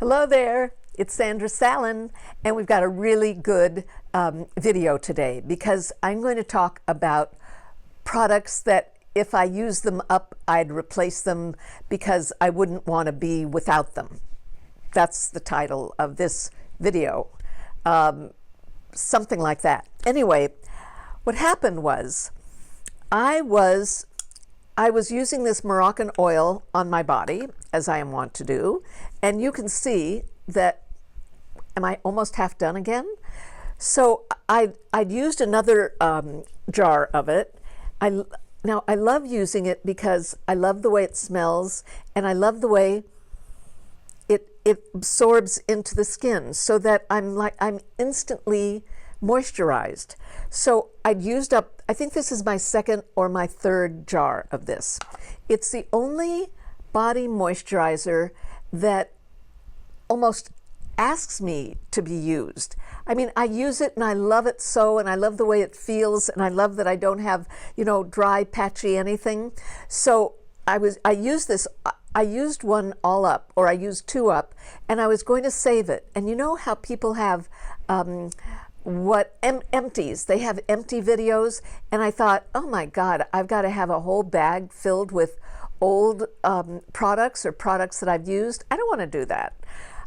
Hello there, it's Sandra Sallin, and we've got a really good video today because I'm going to talk about products that if I use them up, I'd replace them because I wouldn't want to be without them. That's the title of this video, something like that. Anyway, what happened was I was using this Moroccan oil on my body, as I am wont to do, and you can see that, am I almost half done again? So I'd used another jar of it. Now I love using it because I love the way it smells, and I love the way it absorbs into the skin, so that I'm instantly moisturized. So I'd used up, I think this is my second or my third jar of this. It's the only body moisturizer that almost asks me to be used. I mean, I use it and I love it so, and I love the way it feels, and I love that I don't have, dry, patchy anything. So I used this, I used one all up, or I used two up, and I was going to save it. And you know how people have empties, they have empty videos, and I thought, oh my God, I've got to have a whole bag filled with old products or products that I've used. I don't want to do that.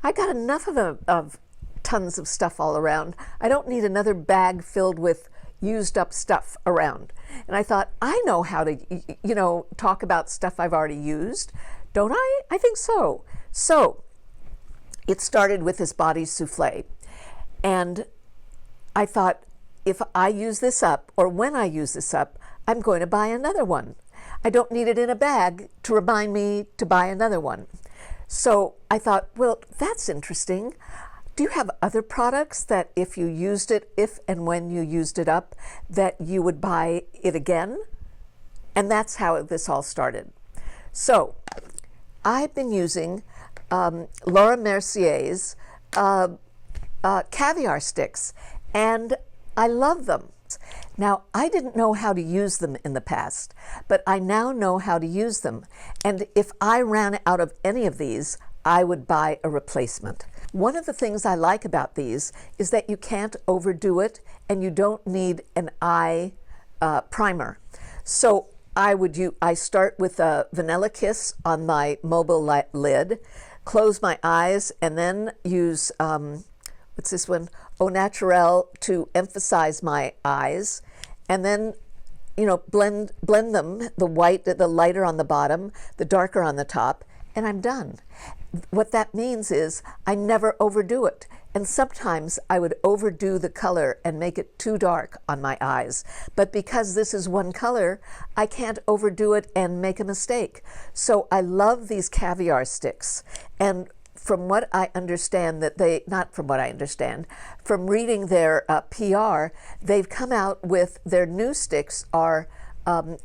I got enough of tons of stuff all around. I don't need another bag filled with used up stuff around. And I thought, I know how to, talk about stuff I've already used, don't I? I think so. So it started with this body souffle, and I thought, if I use this up, or when I use this up, I'm going to buy another one. I don't need it in a bag to remind me to buy another one. So I thought, well, that's interesting. Do you have other products that if you used it, if and when you used it up, that you would buy it again? And that's how this all started. So I've been using Laura Mercier's caviar sticks, and I love them. Now, I didn't know how to use them in the past, but I now know how to use them. And if I ran out of any of these, I would buy a replacement. One of the things I like about these is that you can't overdo it, and you don't need an eye primer. So I start with a Vanilla Kiss on my mobile lid, close my eyes, and then use what's this one? Au Naturel to emphasize my eyes, and then blend them, the lighter on the bottom, the darker on the top, and I'm done. What that means is I never overdo it. And sometimes I would overdo the color and make it too dark on my eyes. But because this is one color, I can't overdo it and make a mistake. So I love these caviar sticks. And from what I understand, from reading their PR, they've come out with their new sticks are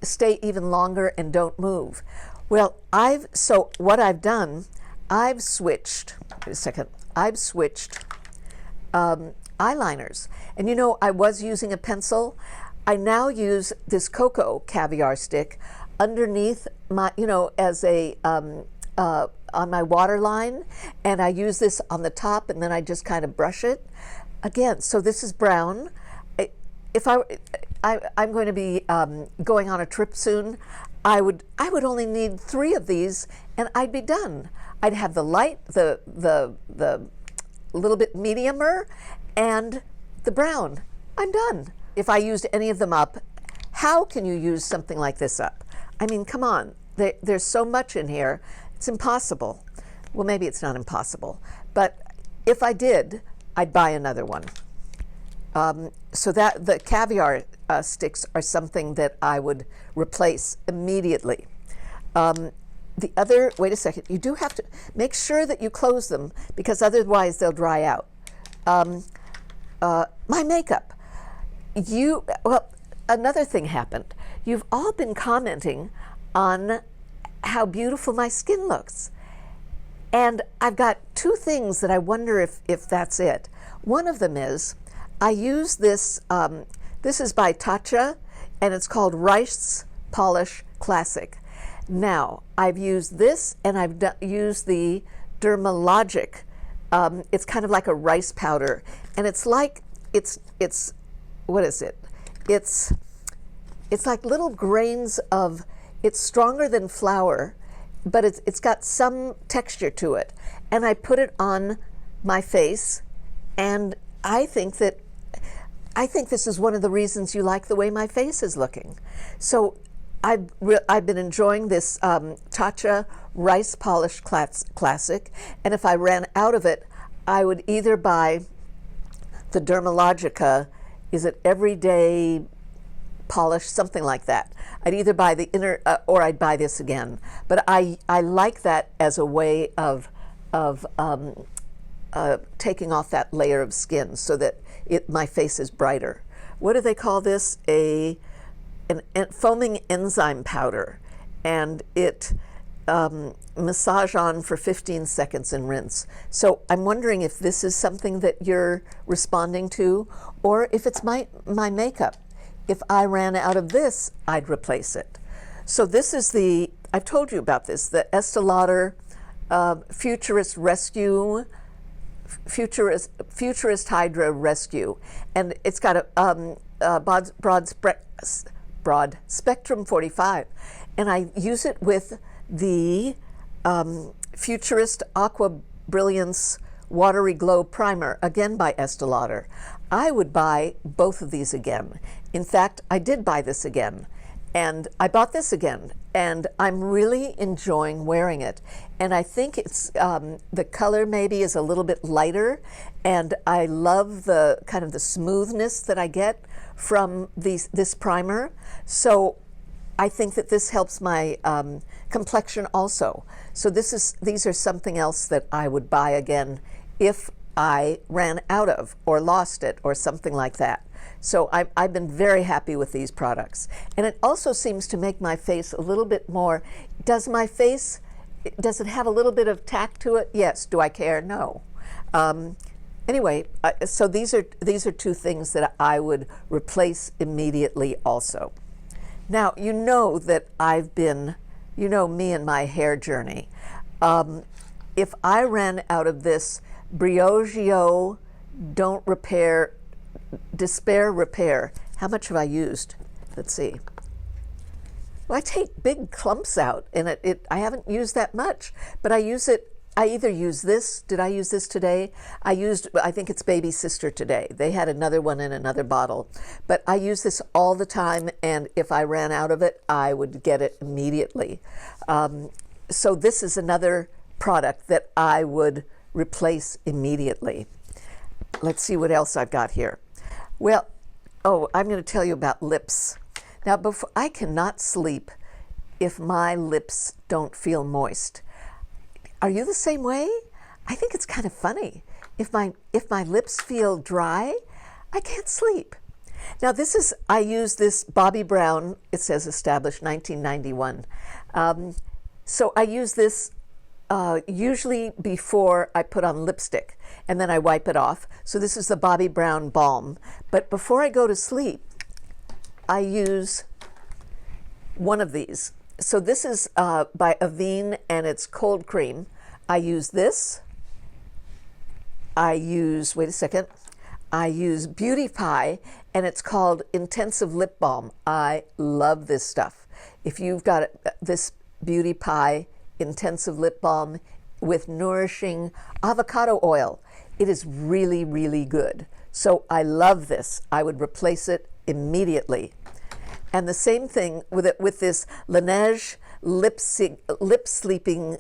stay even longer and don't move. Well, what I've done, I've switched eyeliners. And I was using a pencil. I now use this cocoa caviar stick underneath my, as a on my waterline, and I use this on the top, and then I just kind of brush it. Again, so this is brown. If I'm going to be going on a trip soon, I would only need 3 of these, and I'd be done. I'd have the light, the little bit mediumer, and the brown. I'm done. If I used any of them up, how can you use something like this up? I mean, come on. There's so much in here. It's impossible. Well, maybe it's not impossible, but if I did, I'd buy another one. So that the caviar sticks are something that I would replace immediately. The other, wait a second, you do have to make sure that you close them, because otherwise they'll dry out. My makeup. Another thing happened. You've all been commenting on how beautiful my skin looks. And I've got 2 things that I wonder if that's it. One of them is, I use this, this is by Tatcha, and it's called Rice Polish Classic. Now, I've used this, and I've used the Dermalogic It's kind of like a rice powder, and it's like it's what is it? It's like little grains of. It's stronger than flour, but it's got some texture to it. And I put it on my face, and I think this is one of the reasons you like the way my face is looking. So I've been enjoying this Tatcha Rice Polish Classic, and if I ran out of it, I would either buy the Dermalogica, is it Everyday Polish, something like that. I'd either buy the inner, or I'd buy this again. But I like that as a way of taking off that layer of skin so that my face is brighter. What do they call this? An foaming enzyme powder, and it massage on for 15 seconds and rinse. So I'm wondering if this is something that you're responding to, or if it's my makeup. If I ran out of this, I'd replace it. So this is I've told you about this, the Estee Lauder Futurist Hydra Rescue, and it's got a broad spectrum 45, and I use it with the Futurist Aqua Brilliance Watery Glow Primer, again by Estee Lauder. I would buy both of these again. In fact, I did buy this again, and I bought this again, and I'm really enjoying wearing it. And I think it's the color maybe is a little bit lighter, and I love the kind of the smoothness that I get from this primer. So I think that this helps my complexion also. So these are something else that I would buy again if I ran out of or lost it or something like that. So I've been very happy with these products. And it also seems to make my face a little bit more, does it have a little bit of tack to it? Yes. Do I care? No. Anyway, so these are two things that I would replace immediately also. Now, you know that you know me and my hair journey. If I ran out of this Briogeo Don't Repair, Despair Repair, how much have I used? Let's see. Well, I take big clumps out, and I haven't used that much, but I use it. I either use this. Did I use this today? I think it's Baby Sister today. They had another one in another bottle. But I use this all the time, and if I ran out of it, I would get it immediately. So this is another product that I would replace immediately. Let's see what else I've got here. Well, I'm going to tell you about lips. Now, I cannot sleep if my lips don't feel moist. Are you the same way? I think it's kind of funny. If my lips feel dry, I can't sleep. Now I use this Bobbi Brown, it says established 1991. So I use this usually before I put on lipstick, and then I wipe it off. So this is the Bobbi Brown Balm. But before I go to sleep, I use one of these. So this is by Avene, and it's cold cream. I use this. I use Beauty Pie, and it's called Intensive Lip Balm. I love this stuff. If you've got this Beauty Pie Intensive Lip Balm with nourishing avocado oil, it is really, really good. So I love this. I would replace it immediately. And the same thing with this Laneige lip sleeping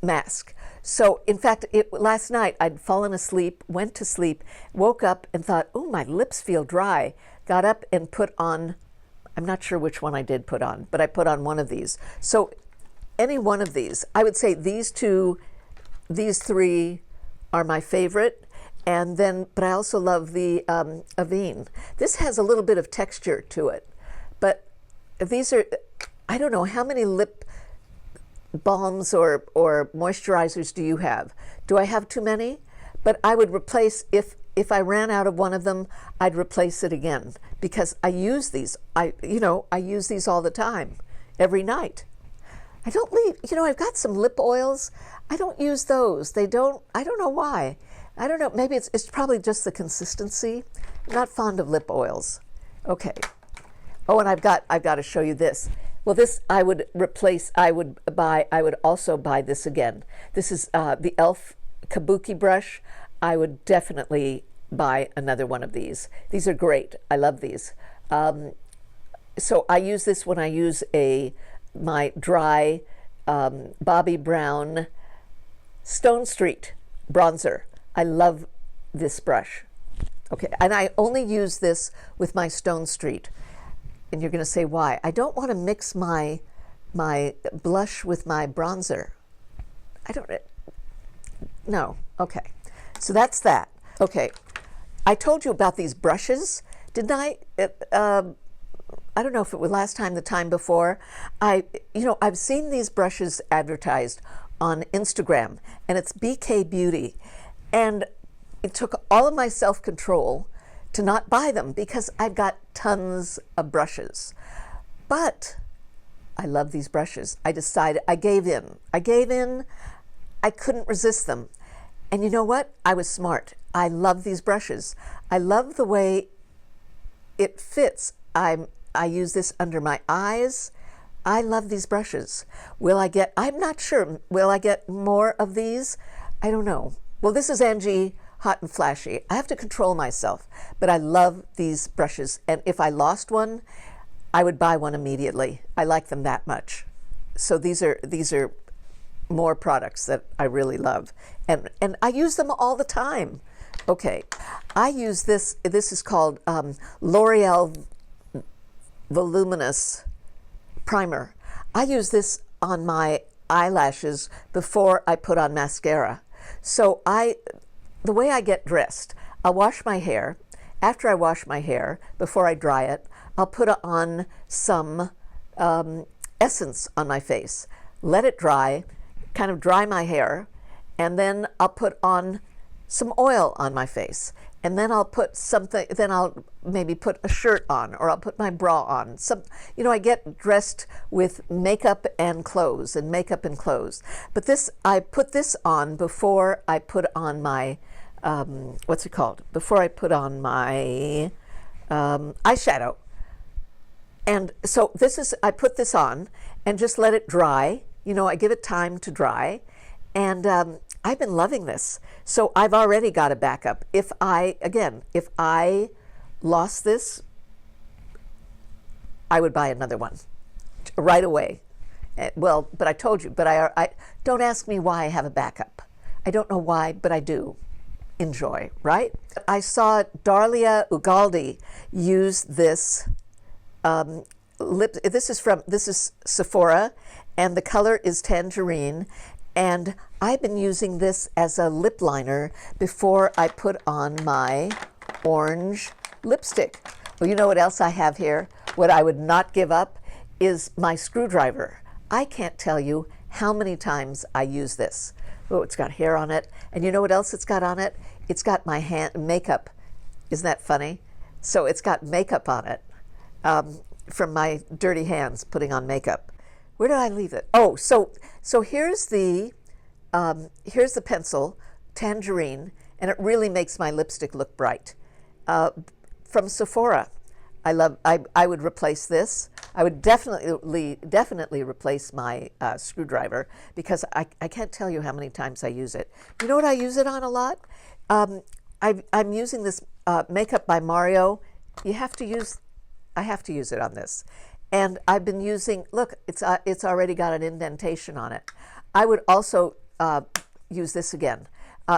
mask. So in fact, last night I'd fallen asleep, went to sleep, woke up and thought, oh, my lips feel dry. Got up and put on, I'm not sure which one I did put on, but I put on one of these. So any one of these, I would say these three are my favorite. And then, but I also love the Avene. This has a little bit of texture to it. But these are, I don't know, how many lip balms or moisturizers do you have? Do I have too many? But I would replace, if I ran out of one of them, I'd replace it again, because I use these. I use these all the time, every night. I don't leave, I've got some lip oils. I don't use those. I don't know why. I don't know, maybe it's probably just the consistency. I'm not fond of lip oils. Okay. Oh, and I've got to show you this. Well, this I would also buy this again. This is the e.l.f. Kabuki brush. I would definitely buy another one of these. These are great. I love these. So I use this when I use my dry Bobbi Brown Stone Street bronzer. I love this brush. Okay, and I only use this with my Stone Street. And you're going to say, why? I don't want to mix my blush with my bronzer. I don't, no, okay. So that's that. Okay, I told you about these brushes, didn't I? I don't know if it was last time, the time before. I've seen these brushes advertised on Instagram, and it's BK Beauty. And it took all of my self-control to not buy them because I've got tons of brushes. But I love these brushes. I decided, I gave in. I couldn't resist them. And you know what? I was smart. I love these brushes. I love the way it fits. I use this under my eyes. I love these brushes. I'm not sure, will I get more of these? I don't know. Well, this is Angie Hot and Flashy. I have to control myself, but I love these brushes. And if I lost one, I would buy one immediately. I like them that much. So these are more products that I really love. And I use them all the time. Okay, I use this is called L'Oreal Voluminous Primer. I use this on my eyelashes before I put on mascara. So the way I get dressed, I'll wash my hair. After I wash my hair, before I dry it, I'll put on some essence on my face, let it dry, kind of dry my hair, and then I'll put on some oil on my face. And then I'll put something, then I'll maybe put a shirt on, or I'll put my bra on. I get dressed with makeup and clothes, But I put this on before I put on my, what's it called? Before I put on my eyeshadow. And so I put this on and just let it dry. I give it time to dry. And I've been loving this. So I've already got a backup. If I lost this, I would buy another one right away. Well, but I told you, but I don't ask me why I have a backup. I don't know why, but I do. Enjoy, right? I saw Darlia Ugaldi use this lip. This is Sephora, and the color is Tangerine. And I've been using this as a lip liner before I put on my orange lipstick. Well, you know what else I have here? What I would not give up is my screwdriver. I can't tell you how many times I use this. Oh, it's got hair on it. And you know what else it's got on it? It's got my makeup. Isn't that funny? So it's got makeup on it from my dirty hands putting on makeup. Where did I leave it? Oh, so here's the pencil, Tangerine, and it really makes my lipstick look bright. From Sephora, I would replace this. I would definitely replace my screwdriver because I can't tell you how many times I use it. You know what I use it on a lot? I'm using this Makeup by Mario. I have to use it on this. And I've been using, look, it's already got an indentation on it. I would also use this again.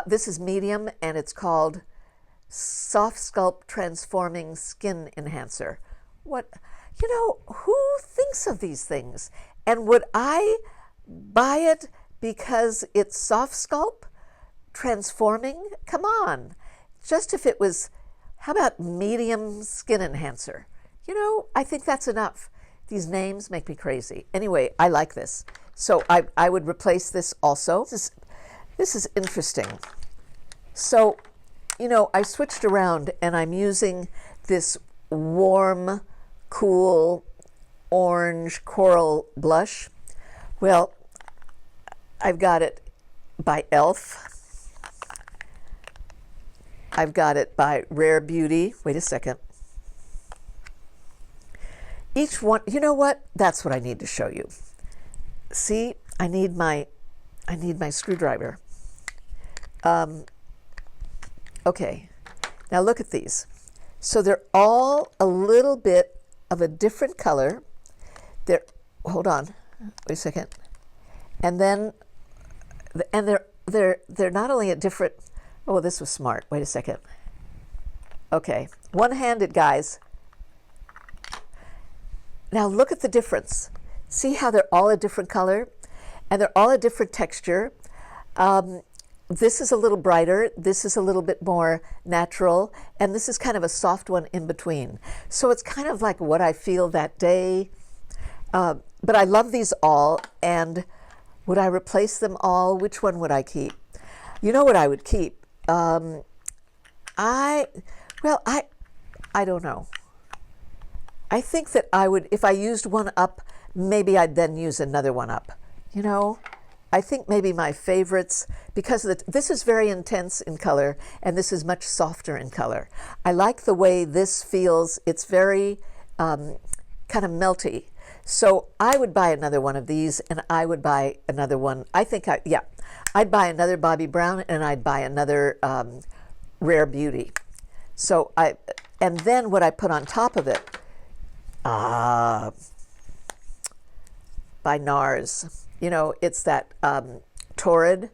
This is medium, and it's called Soft Sculpt Transforming Skin Enhancer. Who thinks of these things? And would I buy it because it's soft sculpt transforming? Come on. Just if it was, how about medium skin enhancer? I think that's enough. These names make me crazy. Anyway, I like this. So I would replace this also. This is interesting. So, I switched around and I'm using this warm, cool, orange coral blush. Well, I've got it by e.l.f. I've got it by Rare Beauty. Wait a second. Each one, you know what? That's what I need to show you. See, I need my screwdriver. Okay, now look at these. So they're all a little bit of a different color. Hold on, wait a second. And then, they're not only a different, oh, this was smart. Wait a second. Okay, one-handed, guys. Now look at the difference. See how they're all a different color? And they're all a different texture. This is a little brighter, this is a little bit more natural, and this is kind of a soft one in between. So it's kind of like what I feel that day. But I love these all, and would I replace them all? Which one would I keep? You know what I would keep? I don't know. I think that I would, if I used one up, maybe I'd then use another one up. You know, I think maybe my favorites, because this is very intense in color, and this is much softer in color. I like the way this feels. It's very kind of melty. So I would buy another one of these, and I would buy another one. I'd buy another Bobbi Brown, and I'd buy another Rare Beauty. So and then what I put on top of it, by NARS. You know, it's that Torrid.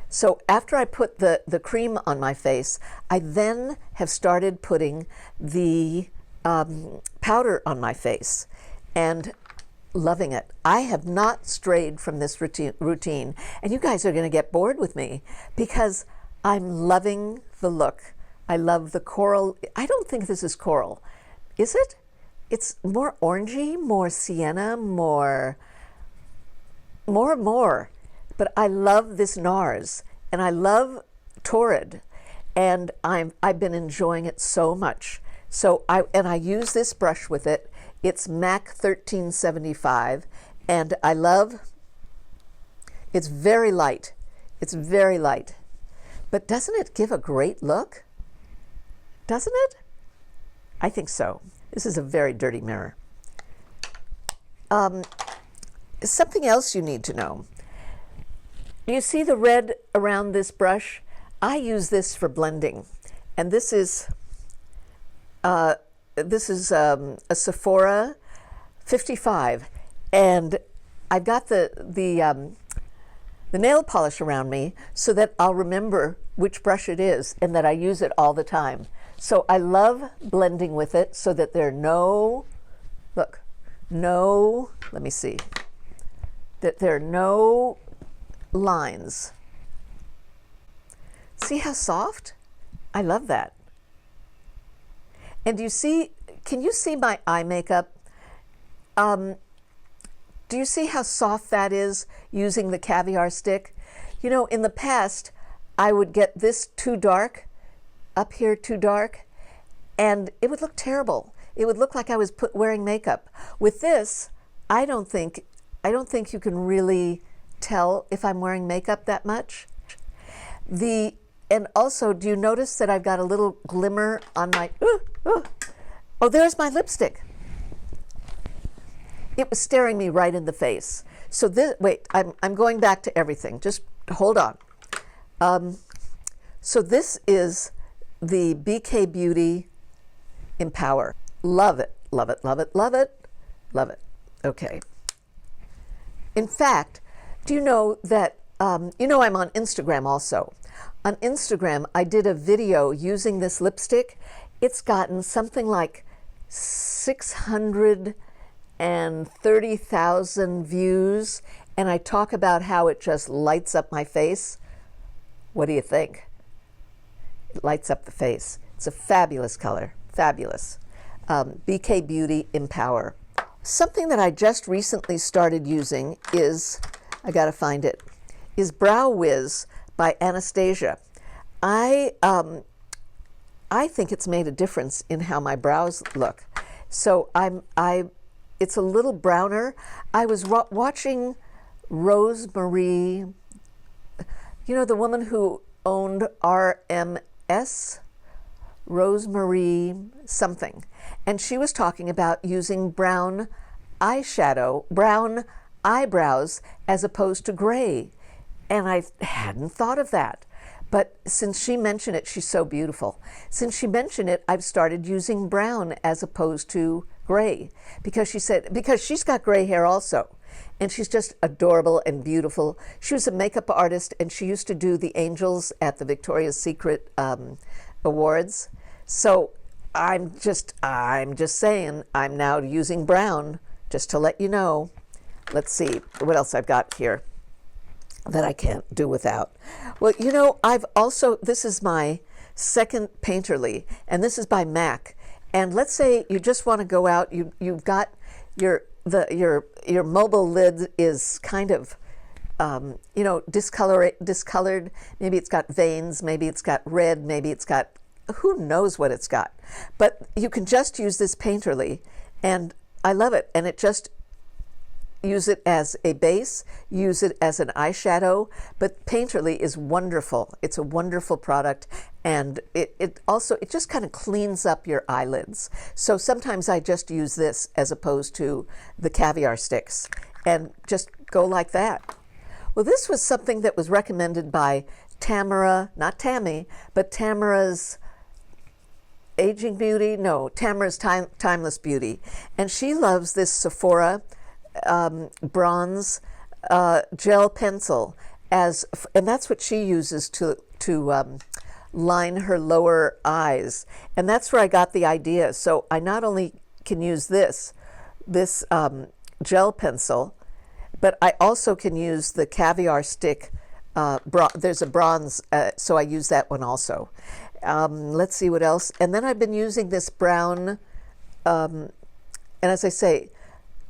So after I put the cream on my face, I then have started putting the powder on my face and loving it. I have not strayed from this routine, and you guys are going to get bored with me because I'm loving the look. I love the coral. I don't think this is coral. Is it? It's more orangey, more sienna, more. But I love this NARS, and I love Torrid, and I've been enjoying it so much. So I use this brush with it. It's MAC 1375, and I love. It's very light. It's very light, but doesn't it give a great look? Doesn't it? I think so. This is a very dirty mirror. Something else you need to know. Do you see the red around this brush? I use this for blending, and this is a Sephora 55, and I've got the nail polish around me so that I'll remember which brush it is and that I use it all the time. So I love blending with it so that there are no, let me see, that there are no lines. See how soft? I love that. And do you see, can you see my eye makeup? Do you see how soft that is using the caviar stick? You know, in the past, I would get this too dark, up here too dark, and it would look terrible. It would look like I was wearing makeup. With this, I don't think you can really tell if I'm wearing makeup that much. And also, do you notice that I've got a little glimmer on my, oh, there's my lipstick. It was staring me right in the face. So this, wait, I'm going back to everything. Just hold on. So this is the BK Beauty Empower. Love it, love it, love it, love it, love it. Okay. In fact, do you know that, you know I'm on Instagram also. On Instagram, I did a video using this lipstick. It's gotten something like 630,000 views, and I talk about how it just lights up my face. What do you think? It lights up the face. It's a fabulous color, fabulous. BK Beauty Empower. Something that I just recently started using is, I gotta find it, is Brow Wiz by Anastasia. I think it's made a difference in how my brows look. So it's a little browner. I was watching Rosemarie, you know, the woman who owned RMS, Rosemary something. And she was talking about using brown eyeshadow, brown eyebrows as opposed to gray. And I hadn't thought of that. But since she mentioned it, she's so beautiful. Since she mentioned it, I've started using brown as opposed to gray. Because she said, because she's got gray hair also. And she's just adorable and beautiful. She was a makeup artist, and she used to do the angels at the Victoria's Secret Awards. So I'm just saying, I'm now using brown, just to let you know. Let's see what else I've got here that I can't do without. Well, you know, I've also, this is my second Painterly, and this is by MAC. And let's say you just want to go out, you've got your mobile lid is kind of you know, discolored. Maybe it's got veins, maybe it's got red, maybe it's got, who knows what it's got. But you can just use this Painterly, and I love it. And it just, use it as a base, use it as an eyeshadow, but Painterly is wonderful. It's a wonderful product, and it also, it just kind of cleans up your eyelids. So sometimes I just use this as opposed to the caviar sticks, and just go like that. Well, this was something that was recommended by Tamara, not Tammy, but Tamara's Aging Beauty, no, Tamara's Timeless Beauty. And she loves this Sephora bronze gel pencil and that's what she uses to line her lower eyes, and that's where I got the idea. So I not only can use this gel pencil, but I also can use the caviar stick. There's a bronze, so I use that one also. Let's see what else. And then I've been using this brown, and as I say,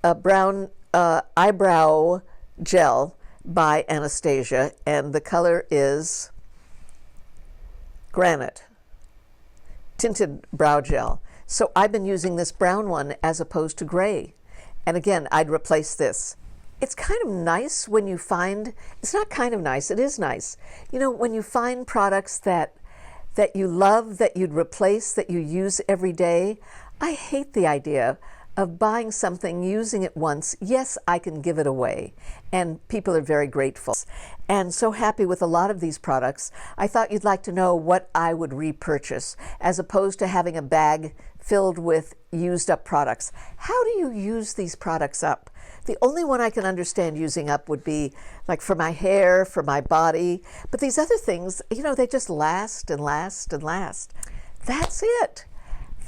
a brown eyebrow gel by Anastasia, and the color is Granite Tinted Brow Gel. So I've been using this brown one as opposed to gray. And again, I'd replace this. It's kind of nice when you find, it's not kind of nice, it is nice. You know, when you find products that you love, that you'd replace, that you use every day. I hate the idea of buying something, using it once. Yes, I can give it away, and people are very grateful. And so happy with a lot of these products. I thought you'd like to know what I would repurchase, as opposed to having a bag filled with used up products. How do you use these products up? The only one I can understand using up would be like for my hair, for my body. But these other things, you know, they just last and last and last. That's it.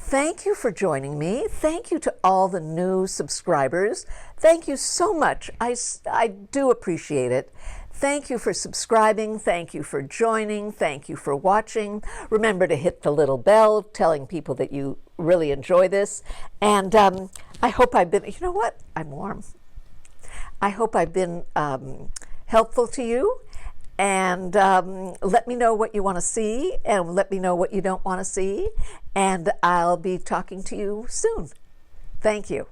Thank you for joining me. Thank you to all the new subscribers. Thank you so much. I do appreciate it. Thank you for subscribing. Thank you for joining. Thank you for watching. Remember to hit the little bell telling people that you really enjoy this. And I hope I've been, you know what? I'm warm. I hope I've been helpful to you. And let me know what you want to see, and let me know what you don't want to see. And I'll be talking to you soon. Thank you.